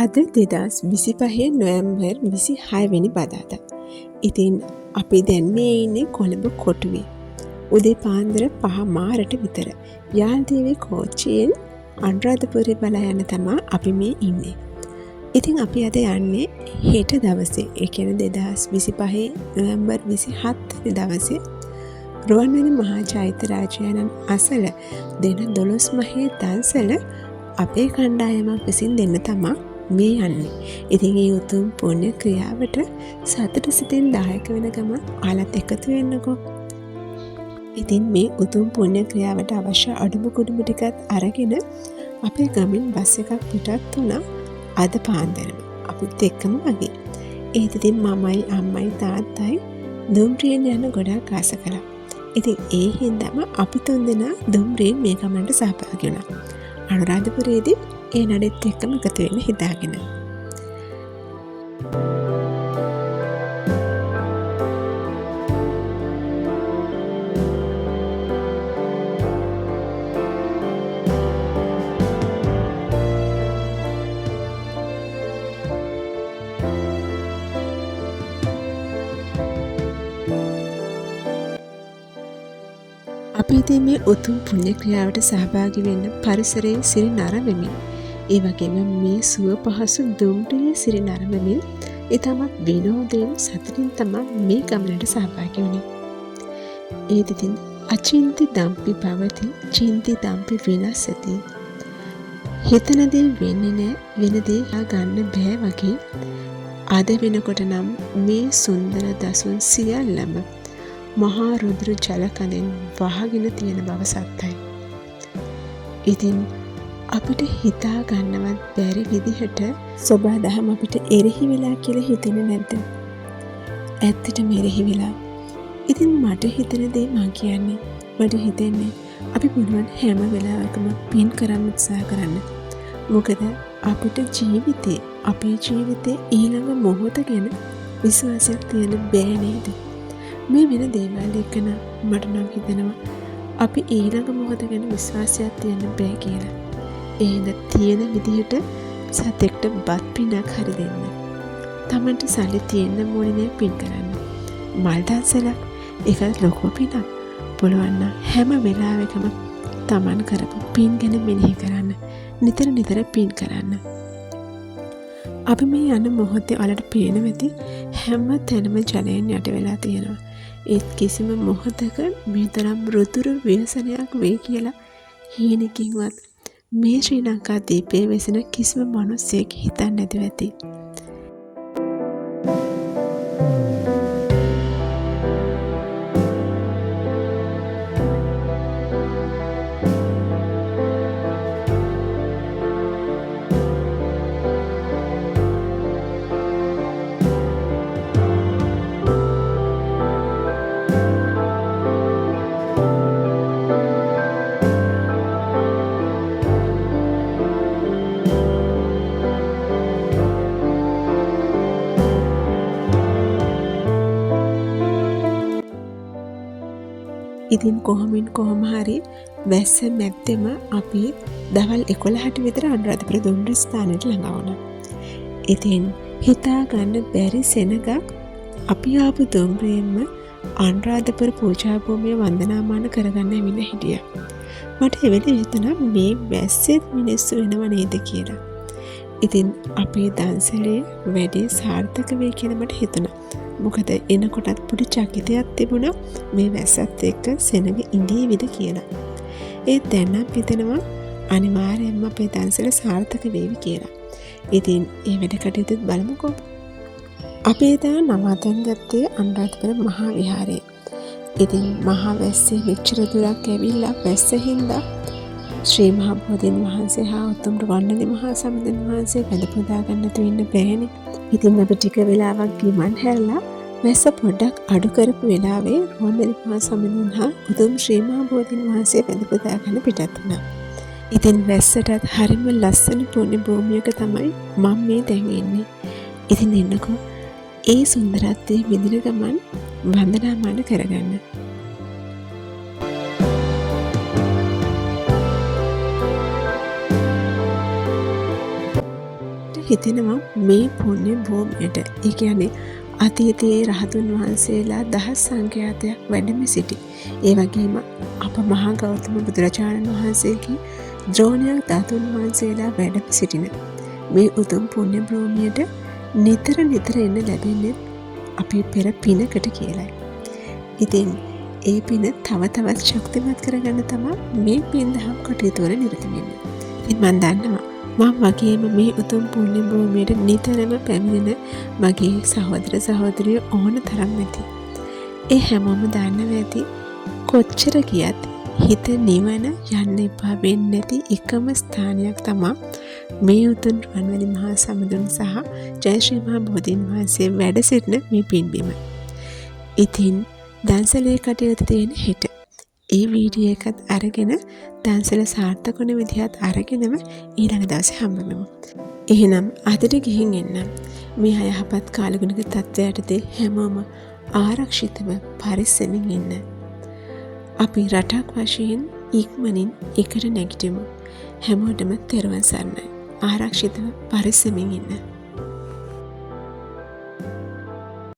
අද 2025 නොවැම්බර් 26 වෙනි බදාදා. ඉතින් අපි දැන් මේ ඉන්නේ කොළඹ කොටුවේ. උදේ පාන්දර 5 මාරට විතර. යාල්දීවේ කෝච්චියෙන් අනුරාධපුරේ බලා යන තමා අපි මේ ඉන්නේ. ඉතින් අපි අද යන්නේ හෙට දවසේ. ඒ කියන්නේ 2025 නොවැම්බර් 27 වෙනි දවසේ රුවන්වැලි මහා චෛත්‍යරාජයාණන් අසල දෙන 12 මහේ දන්සල අපේ කණ්ඩායමක් විසින් දෙන්න තමා මේ යන්නේ. ඉතින් මේ උතුම් පුණ්‍ය ක්‍රියාවට සතුට සිතින් දායක වෙන ගමන් ආලත් එකතු වෙන්නකෝ. ඉතින් මේ උතුම් පුණ්‍ය ක්‍රියාවට අවශ්‍ය අඩුම කුඩුම ටිකත් අරගෙන අපේ ගමින් බස් එකක් පිටත් වුණා අද පාන්දරම. අපිත් එක්කම වගේ. ඒත් ඉතින් මමයි අම්මයි තාත්තයි දුම්රියෙන් යන ගොඩක් ආස කළා. ඉතින් ඒ හින්දාම අපි තුන්දෙනා දුම්රියෙන් මේ ගමනට සහභාගී වුණා. අනුරාධපුරයේදී ඒ නඩෙත් එක්කම එකතු වෙන්න හිතාගෙන. අපි ඉතින් මේ උතුම් පුණ්‍ය ක්‍රියාවට සහභාගී වෙන්න පරිසරයේ සිරි නරඹමින් ඒ වගේම මේ සුව පහසු දුම්රියේ සිරි නරඹමින් ඊටමත් විනෝදයෙන් සතුටින් තමයි මේ ගමනට සහභාගී වුණේ. ඒත් ඉතින් අචින්ති දම්පි භවති චින්ති දම්පි විනස්සති. හිතන දේ වෙන්නේ නැහැ, වෙන දේ ගන්න බෑ වගේ අද වෙනකොට නම් මේ සුන්දර දසුන් සියල්ලම මහා රුද්‍ර ජල කඳෙන් වහගෙන තියෙන බව සත්‍යයි. ඉතින් අපිට හිතා ගන්නවත් බැරි විදිහට සබා දහම අපිට එරෙහි වෙලා කියලා හිතෙන්නේ නැද්ද? ඇත්තටම එරෙහි වෙලා. ඉතින් මට හිතෙන දේ මම කියන්නේ. මට හිතෙන්නේ අපි පුළුවන් හැම වෙලාවකම පින් කරන්න උත්සාහ කරන්න. මොකද අපිට ජීවිතේ, අපේ ජීවිතේ ඊළඟ මොහොත ගැන විශ්වාසයක් තියන්න බෑ නේද? මේ වෙන දේවල් එක්කන මට නම් හිතෙනවා අපි ඊළඟ මොහොත ගැන විශ්වාසයක් තියන්න බෑ කියලා. එහෙනම් තියෙන විදිහට සතෙක්ට බත් පිනක් හරි දෙන්න. Tamanට සල්ලි තියෙන්න ඕනේ නේ පින් කරන්න. මල් දන්සලක් ඒක ලොකු පිනක්. පුළුවන් නම් හැම වෙලාවෙකම Taman කරපු පින් ගැන මෙනෙහි කරන්න. නිතර පින් කරන්න. අපි මේ යන මොහොතේ වලට පේන වෙති හැම තැනම ජලයෙන් යට වෙලා තියෙනවා. ඒත් කිසිම මොහොතක මේ තරම් රුධිර ව්‍යසනයක් වෙයි කියලා හීනකින්වත් මේ ශ්‍රී ලංකා දීපේ වෙසෙන කිසිම මිනිසෙක් හිතන්නේ නැතුව ඇති. ඉතින් කොහොම හරි වැස්ස මැද්දෙම අපි දවල් 11ට විතර අනුරාධපුර දුම්රිය ස්ථානයට ළඟා වුණා. ඉතින් හිතා ගන්න බැරි සෙනගක් අපි ආපු දුම්රියෙන්ම අනුරාධපුර පූජා භූමිය වන්දනාමාන කරගන්න ඇවිල්ලා හිටියා. මට ඒ වෙලේ හිතුණා මේ වැස්සේ මිනිස්සු වෙනව නේද කියලා. ඉතින් අපේ දන්සලේ වැඩේ සාර්ථක වෙයි කියලා මට හිතුණා. මොකද එනකොටත් පොඩි චකිතයක් තිබුණා මේ වැස්සත් එක්ක සෙනග ඉඳීවිද කියලා. ඒත් දැන් නම් හිතෙනවා අනිවාර්යයෙන්ම අපේ දන්සල සාර්ථක වේවි කියලා. ඉතින් ඒ වැඩ කටයුතුත් බලමුකෝ. අපි එදා නවාතැන් ගත්තේ අනුරාධපුර මහා විහාරයේ. ඉතින් මහා වැස්සේ මෙච්චර දුරක් ඇවිල්ලා වැස්ස හින්දා ශ්‍රී මහා බෝධීන් වහන්සේ හා උතුම් රුවන්වැලි මහා සමිඳුන් වහන්සේ වැඳ පුදා ගන්න තු වෙන්න බෑනේ. ඉතින් අපි ටික වෙලාවක් ගිමන් හැරලා වැස්ස පොඩ්ඩක් අඩු කරපු වෙලාවේ රුවන්වැලි මහා සමිඳුන් හා උතුම් ශ්‍රී මහා බෝධීන් වහන්සේ වැඳ පුදා ගන්න පිටත් වුණා. ඉතින් වැස්සටත් හරිම ලස්සන පුණ්‍ය භූමියක තමයි මම මේ දැන් ඉන්නේ. ඉතින් එන්නකෝ ඒ සුන්දරත්වයේ විඳින ගමන් වන්දනාමාන කරගන්න. හිතෙනවා මේ පුණ්‍ය භූමියට, ඒ කියන්නේ අතීතයේ රහතුන් වහන්සේලා දහස් සංඛ්‍යාතයක් වැඩම සිටි, ඒ වගේම අප මහා ගෞතම බුදුරජාණන් වහන්සේගේ ද්‍රෝණයක් ධාතුන් වහන්සේලා වැඩම සිටින මේ උතුම් පුණ්‍ය භූමියට නිතර එන්න ලැබෙන්නේ අපි පෙර පිනකට කියලයි. ඉතින් ඒ පින තව තවත් ශක්තිමත් කරගන්න තමයි මේ පින් දහම් කටයුතු වල නිරත වෙන්නේ. ඉතින් මම දන්නවා මම වගේම මේ උතුම් පුණ්‍ය භූමියට නිතරම පැමිණෙන මගේ සහෝදර සහෝදරියෝ ඕන තරම් ඇති. ඒ හැමෝම දන්නවා ඇති කොච්චර ගියත් හිත නිවන යන්න එපා වෙන්නේ නැති එකම ස්ථානයක් තමයි මේ උතුම් රුවන්වැලි මහා සමුදුන් සහ ජයශ්‍රී මහා බෝධීන් වහන්සේ වැඩ සිටින මේ පින්බිම. ඉතින් දන්සලේ කටයුතු තියෙන හෙට ඒ වීඩියෝ එකත් අරගෙන දන්සල සාර්ථක වන විදිහත් අරගෙනම ඊළඟ දවසේ හම්බ වෙමු. එහෙනම් අදට ගිහින් එන්න. මේ අයහපත් කාලගුණික තත්ත්වයටදී හැමෝම ආරක්ෂිතව පරිස්සමින් ඉන්න. අපි රටක් වශයෙන් ඉක්මනින් එකට නැගිටිමු. හැමෝටම තෙරුවන් සරණයි. ආරක්ෂිතව පරිස්සමින් ඉන්න.